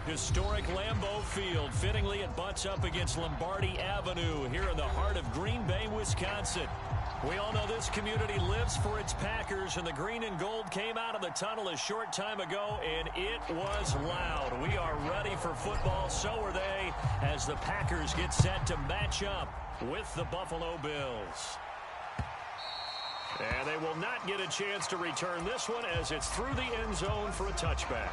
Historic Lambeau Field. Fittingly, it butts up against Lombardi Avenue here in the heart of Green Bay, Wisconsin. We all know this community lives for its Packers, and the green and gold came out of the tunnel a short time ago, and it was loud. We are ready for football. So are they, as the Packers get set to match up with the Buffalo Bills. And they will not get a chance to return this one as it's through the end zone for a touchback.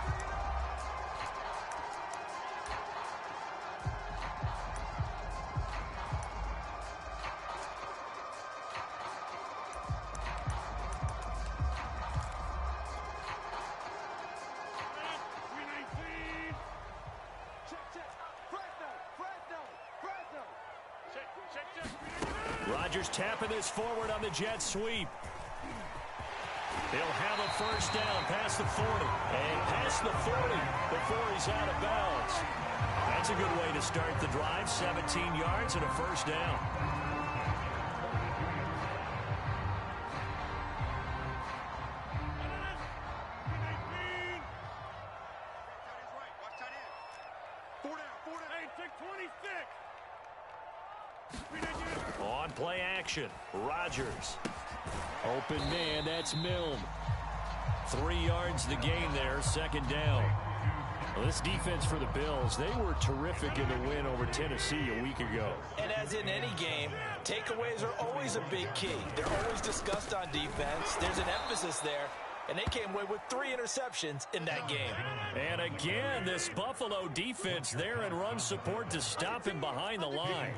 Rodgers tapping this forward on the jet sweep. He'll have a first down past the 40. And past the 40 before he's out of bounds. That's a good way to start the drive. 17 yards and a first down. On play action, Rodgers. Open man, that's Milne. 3 yards the gain there, second down. Well, this defense for the Bills, they were terrific in the win over Tennessee a week ago. And as in any game, takeaways are always a big key. They're always discussed on defense. There's an emphasis there. And they came away with 3 interceptions in that game. And again, this Buffalo defense there in run support to stop him behind the line.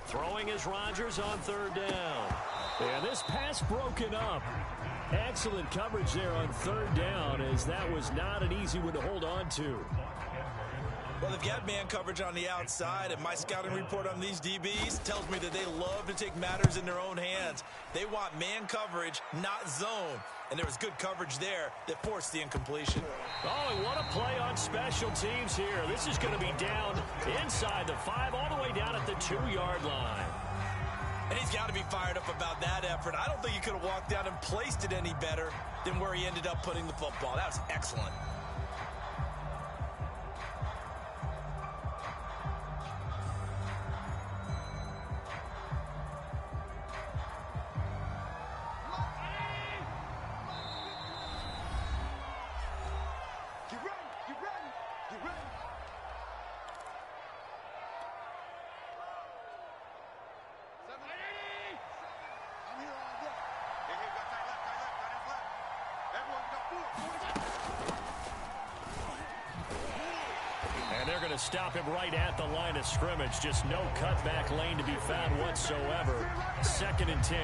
Throwing is Rodgers on third down. And this pass broken up. Excellent coverage there on third down, as that was not an easy one to hold on to. Well, they've got man coverage on the outside, and my scouting report on these DBs tells me that they love to take matters in their own hands. They want man coverage, not zone. And there was good coverage there that forced the incompletion. Oh, and what a play on special teams here. This is going to be down inside the 5, all the way down at the 2-yard line. And he's got to be fired up about that effort. I don't think he could have walked down and placed it any better than where he ended up putting the football. That was excellent. They're going to stop him right at the line of scrimmage. Just no cutback lane to be found whatsoever. 2nd and 10.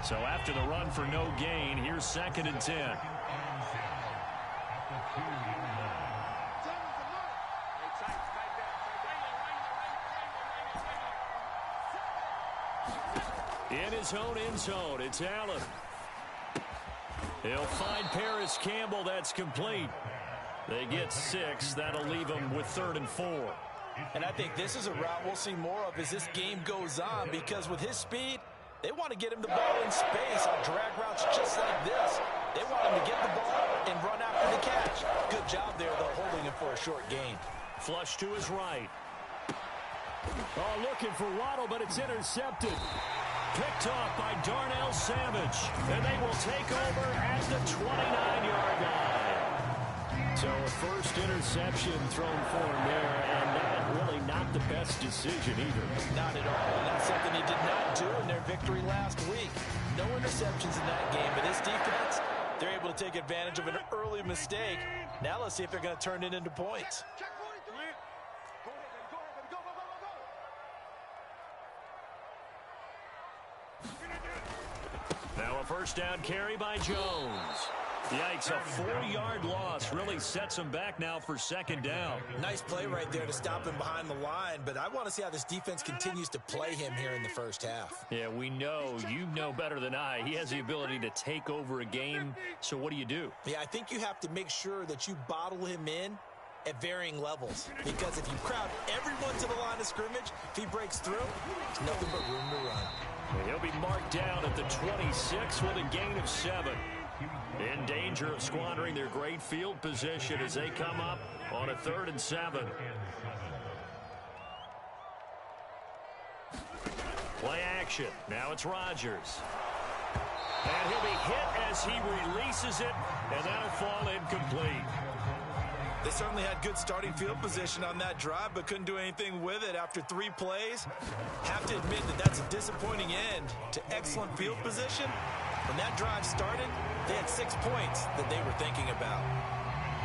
So after the run for no gain, here's 2nd and 10. In his own end zone, it's Allen. He'll find Paris Campbell. That's complete. They get 6. That'll leave them with 3rd and 4. And I think this is a route we'll see more of as this game goes on, because with his speed, they want to get him the ball in space on drag routes just like this. They want him to get the ball and run after the catch. Good job there, though, holding him for a short gain. Flush to his right. Oh, looking for Waddle, but it's intercepted. Picked off by Darnell Savage. And they will take over at the 29-yard line. So a first interception thrown for him there, and not the best decision either. Not at all, and that's something he did not do in their victory last week. No interceptions in that game, but this defense, they're able to take advantage of an early mistake. Now let's see if they're going to turn it into points. Now a first down carry by Jones. Yikes, a 4-yard loss really sets them back now for second down. Nice play right there to stop him behind the line, but I want to see how this defense continues to play him here in the first half. Yeah, we know, you know better than I, he has the ability to take over a game, so what do you do? Yeah, I think you have to make sure that you bottle him in at varying levels, because if you crowd everyone to the line of scrimmage, if he breaks through, there's nothing but room to run. He'll be marked down at the 26 with a gain of 7. In danger of squandering their great field position as they come up on a 3rd and 7. Play action. Now it's Rodgers. And he'll be hit as he releases it, and that'll fall incomplete. They certainly had good starting field position on that drive, but couldn't do anything with it after 3 plays. Have to admit that that's a disappointing end to excellent field position. When that drive started, they had 6 points that they were thinking about.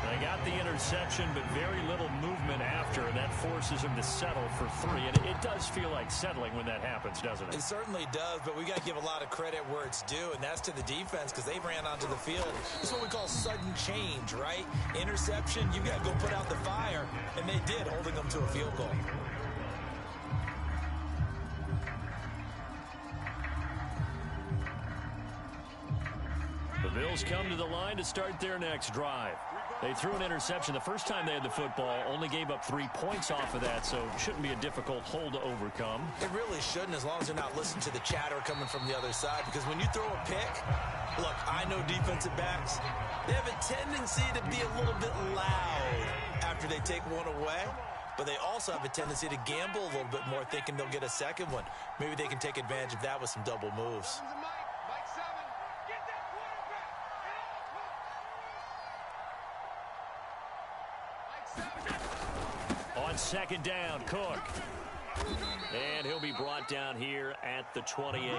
They got the interception, but very little movement after, and that forces them to settle for 3. And it does feel like settling when that happens, doesn't it? It certainly does, but we got to give a lot of credit where it's due, and that's to the defense because they ran onto the field. This is what we call sudden change, right? Interception, you got to go put out the fire, and they did, holding them to a field goal. The Bills come to the line to start their next drive. They threw an interception the first time they had the football, only gave up 3 points off of that, so it shouldn't be a difficult hole to overcome. It really shouldn't, as long as they're not listening to the chatter coming from the other side, because when you throw a pick, look, I know defensive backs, they have a tendency to be a little bit loud after they take one away, but they also have a tendency to gamble a little bit more, thinking they'll get a second one. Maybe they can take advantage of that with some double moves. On second down, Cook. And he'll be brought down here at the 28.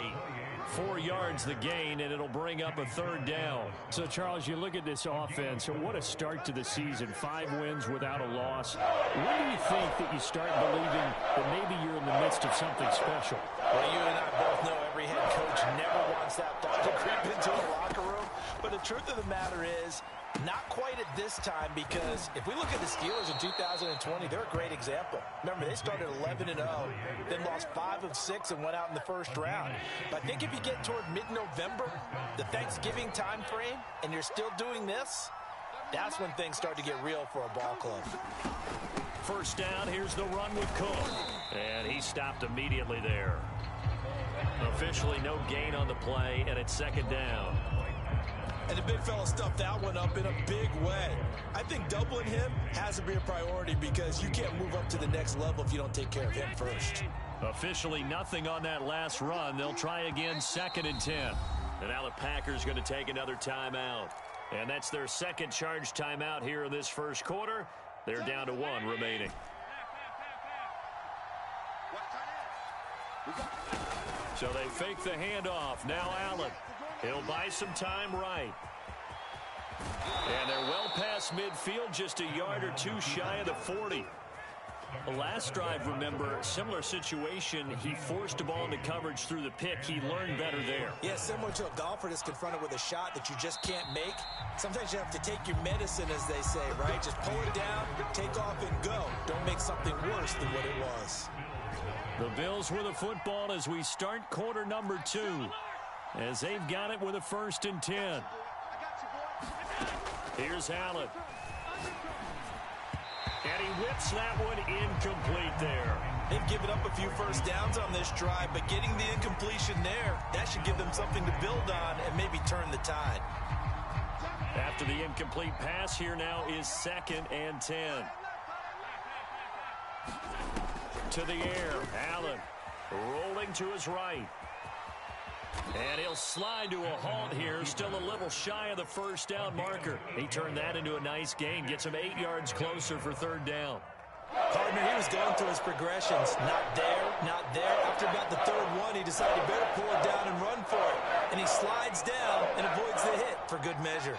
4 yards the gain, and it'll bring up a 3rd down. So, Charles, you look at this offense, what a start to the season. 5 wins without a loss. When do you think that you start believing that maybe you're in the midst of something special? Well, you and I both know every head coach never wants that thought to creep into a locker room. But the truth of the matter is, not quite at this time, because if we look at the Steelers in 2020, they're a great example. Remember, they started 11-0, then lost 5 of 6 and went out in the first round. But I think if you get toward mid-November, the Thanksgiving time frame, and you're still doing this, that's when things start to get real for a ball club. First down, here's the run with Cook. And he stopped immediately there. Officially no gain on the play, and it's second down. And the big fella stuffed that one up in a big way. I think doubling him has to be a priority because you can't move up to the next level if you don't take care of him first. Officially nothing on that last run. They'll try again, 2nd and 10. And now the Packers going to take another timeout. And that's their second charge timeout here in this first quarter. They're down to 1 remaining. So they fake the handoff. Now Allen. He'll buy some time right. And they're well past midfield, just a yard or 2 shy of the 40. The last drive, remember, similar situation. He forced a ball into coverage through the pick. He learned better there. Yeah, similar to a golfer that's confronted with a shot that you just can't make. Sometimes you have to take your medicine, as they say, right? Just pull it down, take off, and go. Don't make something worse than what it was. The Bills with a football as we start quarter number 2. As they've got it with a 1st and 10. Here's Allen. And he whips that one incomplete there. They've given up a few first downs on this drive, but getting the incompletion there, that should give them something to build on and maybe turn the tide. After the incomplete pass, here now is 2nd and 10. To the air, Allen rolling to his right. And he'll slide to a halt here, still a little shy of the first down marker. He turned that into a nice gain, gets him 8 yards closer for 3rd down. Partner, he was going through his progressions. Not there, not there. After about the 3rd one, he decided he better pull it down and run for it. And he slides down and avoids the hit for good measure.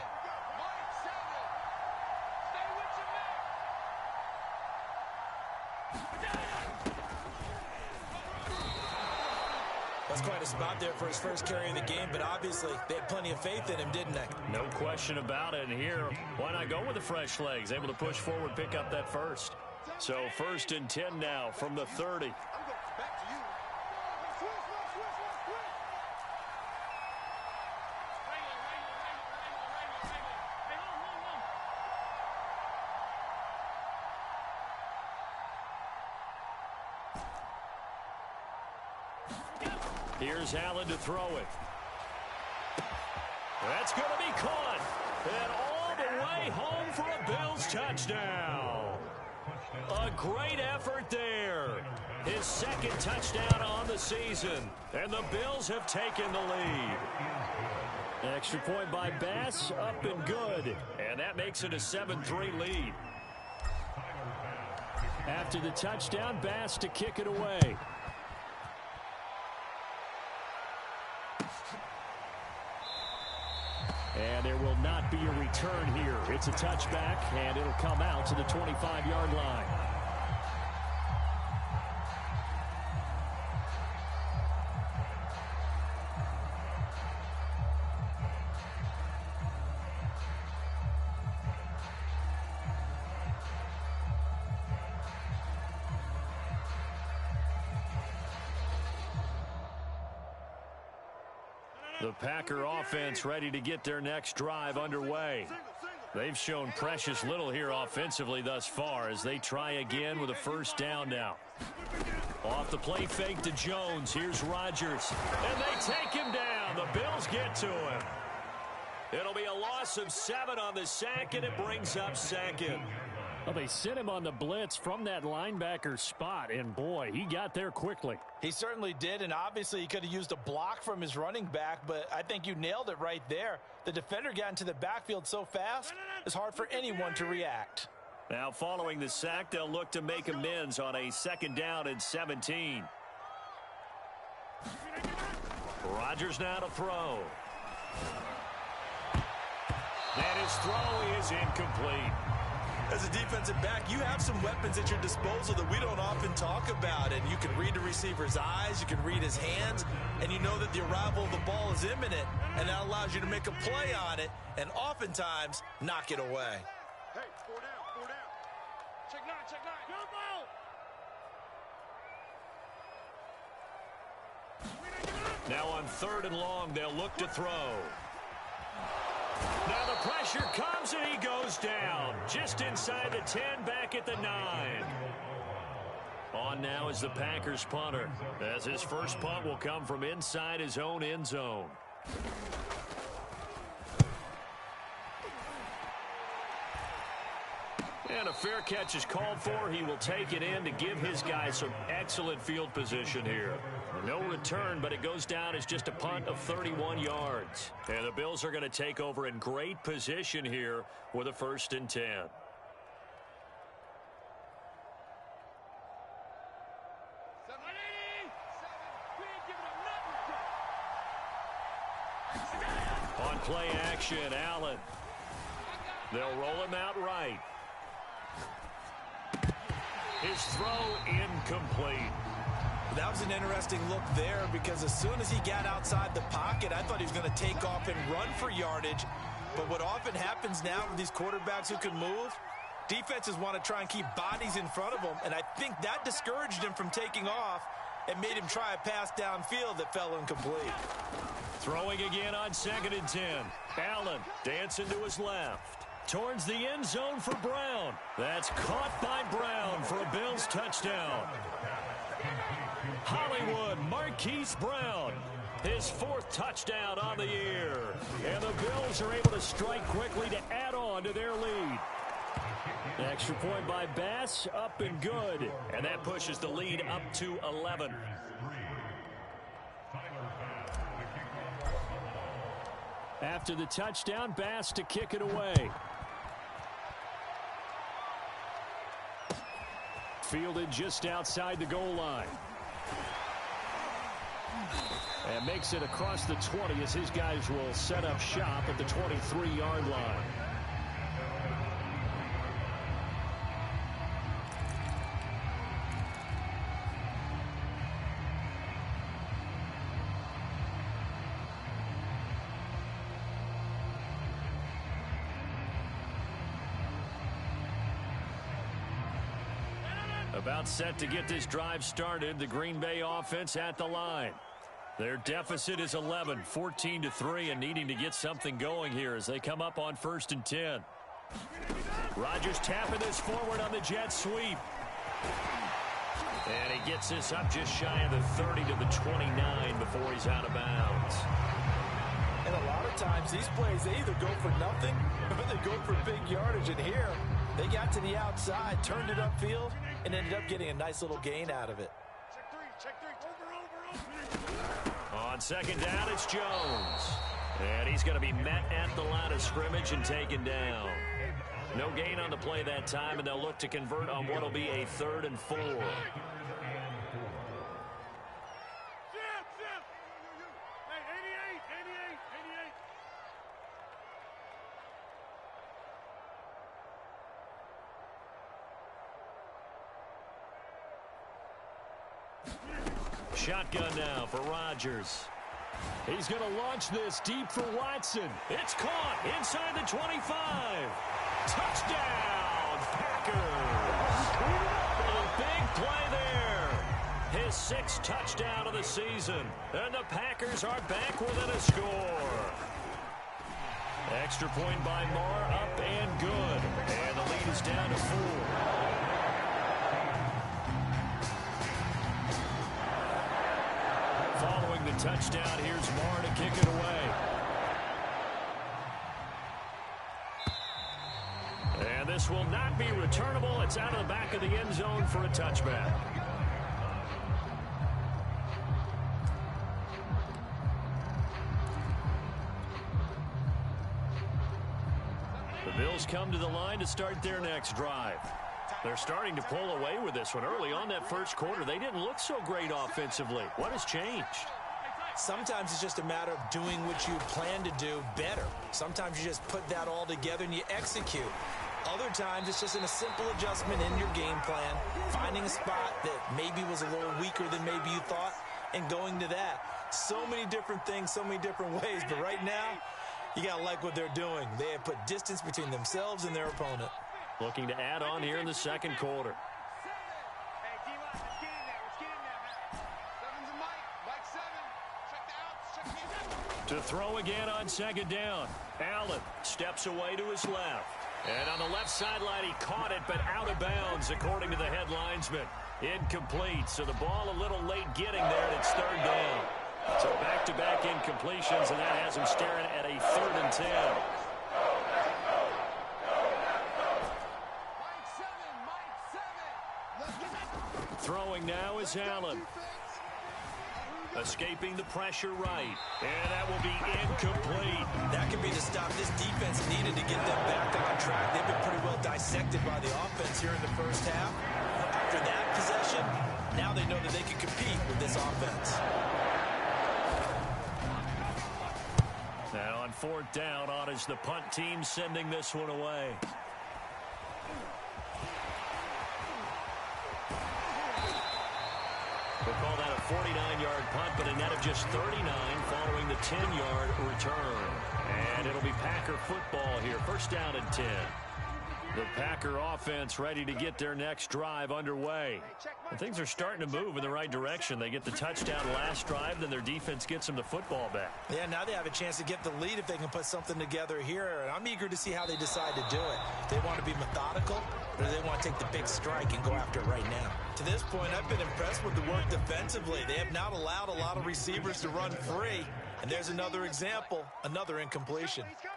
That's quite a spot there for his first carry of the game, but obviously they had plenty of faith in him, didn't they? No question about it. And here, why not go with the fresh legs? Able to push forward, pick up that first. So 1st and 10 now from the 30. Here's Allen to throw it. That's going to be caught. And all the way home for a Bills touchdown. A great effort there. His 2nd touchdown on the season. And the Bills have taken the lead. Extra point by Bass, up and good. And that makes it a 7-3 lead. After the touchdown, Bass to kick it away. And there will not be a return here. It's a touchback, and it'll come out to the 25-yard line. The Packer offense ready to get their next drive underway. They've shown precious little here offensively thus far as they try again with a 1st down now. Off the play fake to Jones. Here's Rodgers. And they take him down. The Bills get to him. It'll be a loss of 7 on the sack, and it brings up 2nd. Well, they sent him on the blitz from that linebacker spot, and boy, he got there quickly. He certainly did, and obviously he could have used a block from his running back, but I think you nailed it right there. The defender got into the backfield so fast, it's hard for anyone to react. Now following the sack, they'll look to make amends on a 2nd down and 17. Rodgers now to throw. And his throw is incomplete. As a defensive back, you have some weapons at your disposal that we don't often talk about. And you can read the receiver's eyes, you can read his hands, and you know that the arrival of the ball is imminent, and that allows you to make a play on it and oftentimes knock it away. Hey, 4 down, 4 down. Check 9, check 9. Now on 3rd and long, they'll look to throw. Now the pressure comes and he goes down. Just inside the 10, back at the 9. On now is the Packers punter, as his first punt will come from inside his own end zone. And a fair catch is called for. He will take it in to give his guys some excellent field position here. No return, but it goes down as just a punt of 31 yards. And the Bills are going to take over in great position here with a 1st and 10. On play action, Allen. They'll roll him out right. His throw incomplete. That was an interesting look there because as soon as he got outside the pocket, I thought he was going to take off and run for yardage. But what often happens now with these quarterbacks who can move, defenses want to try and keep bodies in front of them, and I think that discouraged him from taking off and made him try a pass downfield that fell incomplete. Throwing again on 2nd and 10. Allen dancing to his left. Towards the end zone for Brown. That's caught by Brown for a Bills touchdown. Hollywood Marquise Brown, his 4th touchdown on the year. And the Bills are able to strike quickly to add on to their lead. Extra point by Bass, up and good. And that pushes the lead up to 11. After the touchdown, Bass to kick it away. Fielded just outside the goal line. And makes it across the 20 as his guys will set up shop at the 23-yard line. About set to get this drive started. The Green Bay offense at the line. Their deficit is 11, 14-3, and needing to get something going here as they come up on 1st and 10. Rodgers tapping this forward on the jet sweep. And he gets this up just shy of the 30 to the 29 before he's out of bounds. And a lot of times these plays, they either go for nothing or they go for big yardage. And here, they got to the outside, turned it upfield, and ended up getting a nice little gain out of it. Check three. Over. On 2nd down, it's Jones. And he's going to be met at the line of scrimmage and taken down. No gain on the play that time, and they'll look to convert on what will be a 3rd and 4. Shotgun now for Rodgers. He's going to launch this deep for Watson. It's caught inside the 25. Touchdown, Packers. A big play there. His 6th touchdown of the season. And the Packers are back within a score. Extra point by Marr, up and good. And the lead is down to 4. Following the touchdown, here's Marr to kick it away. And this will not be returnable. It's out of the back of the end zone for a touchback. The Bills come to the line to start their next drive. They're starting to pull away with this one. Early on that first quarter, they didn't look so great offensively. What has changed? Sometimes it's just a matter of doing what you plan to do better. Sometimes you just put that all together and you execute. Other times it's just in a simple adjustment in your game plan, finding a spot that maybe was a little weaker than maybe you thought, and going to that. So many different things, so many different ways, but right now, you got to like what they're doing. They have put distance between themselves and their opponent. Looking to add on here in the second quarter. Hey, D-line, let's get in there. Man. 7's a Mike 7. Check the outs. To throw again on 2nd down. Allen steps away to his left. And on the left sideline, he caught it, but out of bounds, according to the head linesman. Incomplete, so the ball a little late getting there, and it's 3rd down. So back-to-back incompletions, and that has him staring at a 3rd and 10. Throwing now is Allen. Escaping the pressure right. And that will be incomplete. That could be the stop this defense needed to get them back on track. They've been pretty well dissected by the offense here in the first half. After that possession, now they know that they can compete with this offense. Now on 4th down, on is the punt team sending this one away. We'll call that a 49-yard punt, but a net of just 39 following the 10-yard return. And it'll be Packer football here. 1st down and 10. The Packer offense ready to get their next drive underway. And things are starting to move in the right direction. They get the touchdown last drive, then their defense gets them the football back. Yeah, now they have a chance to get the lead if they can put something together here. And I'm eager to see how they decide to do it. They want to be methodical, or do they want to take the big strike and go after it right now? To this point, I've been impressed with the work defensively. They have not allowed a lot of receivers to run free. And there's another example, another incompletion. He's coming.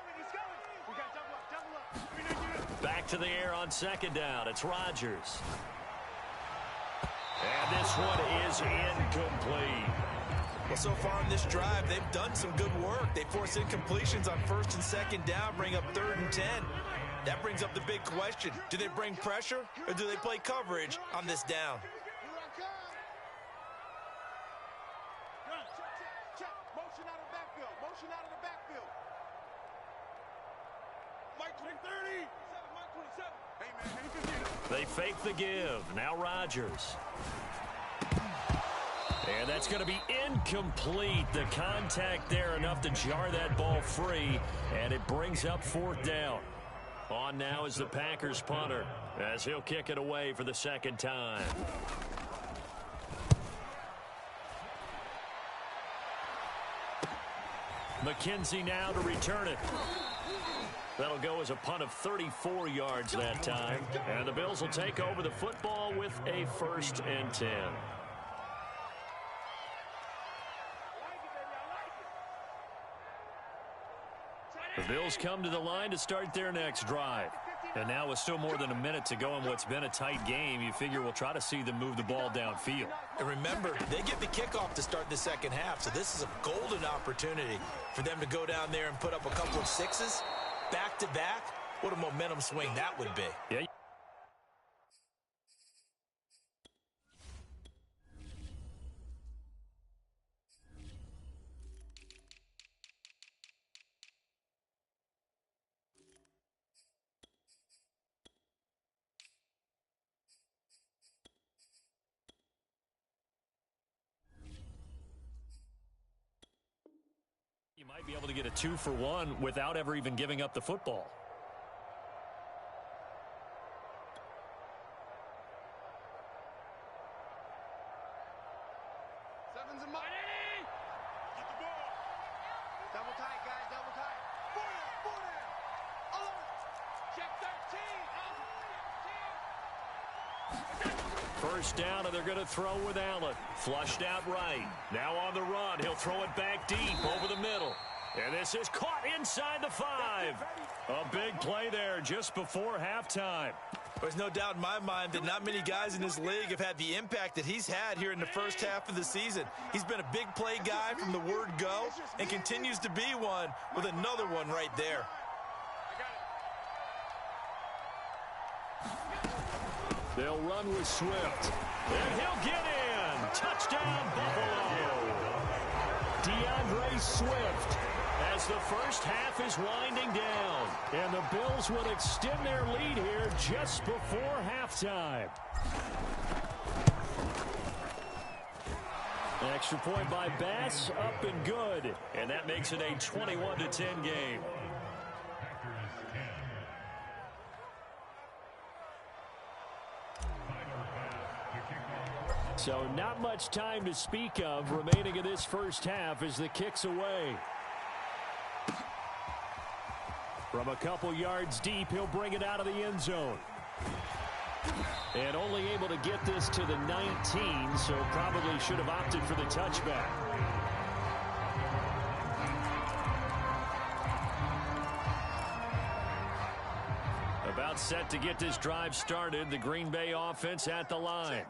We got double up. Back to the air on 2nd down. It's Rodgers. And this one is incomplete. Well, so far in this drive, they've done some good work. They force incompletions on 1st and 2nd down, bring up 3rd and 10. That brings up the big question. Do they bring pressure, or do they play coverage on this down? Check. Motion out of the backfield. Motion out of the backfield. Mike 30. Mike 27. Hey, man. They fake the give. Now Rodgers. And that's going to be incomplete. The contact there enough to jar that ball free, and it brings up 4th down. On now is the Packers punter, as he'll kick it away for the second time. McKenzie now to return it. That'll go as a punt of 34 yards that time. And the Bills will take over the football with a 1st and 10. The Bills come to the line to start their next drive. And now with still more than a minute to go in what's been a tight game, you figure we'll try to see them move the ball downfield. And remember, they get the kickoff to start the second half, so this is a golden opportunity for them to go down there and put up a couple of sixes back-to-back. What a momentum swing that would be. Yeah. You might be able to get a 2-for-1 without ever even giving up the football. Seven's a mighty. Get the ball. Double tight, guys. Double tight. Four down. Alert. Check 13. First down, and they're going to throw with Allen. Flushed out right. Now on the run. He'll throw it back deep over the middle. And this is caught inside the 5. A big play there just before halftime. There's no doubt in my mind that not many guys in this league have had the impact that he's had here in the first half of the season. He's been a big play guy from the word go and continues to be one with another one right there. They'll run with Swift. And he'll get in. Touchdown, Buffalo. DeAndre Swift as the first half is winding down. And the Bills will extend their lead here just before halftime. Extra point by Bass, up and good. And that makes it a 21-10 game. So not much time to speak of remaining in this first half as the kick's away. From a couple yards deep, he'll bring it out of the end zone. And only able to get this to the 19, so probably should have opted for the touchback. About set to get this drive started, the Green Bay offense at the line.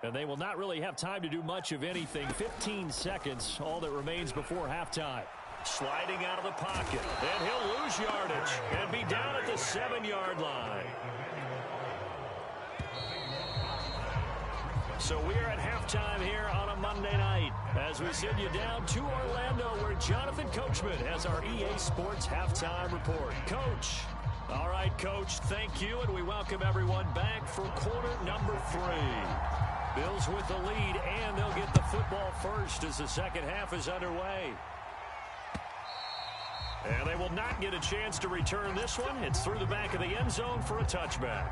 And they will not really have time to do much of anything. 15 seconds, all that remains before halftime. Sliding out of the pocket, and he'll lose yardage and be down at the 7-yard line. So we are at halftime here on a Monday night as we send you down to Orlando where Jonathan Coachman has our EA Sports Halftime Report. Coach. All right, Coach, thank you, and we welcome everyone back for quarter number 3. Bills with the lead, and they'll get the football first as the second half is underway. And they will not get a chance to return this one. It's through the back of the end zone for a touchback.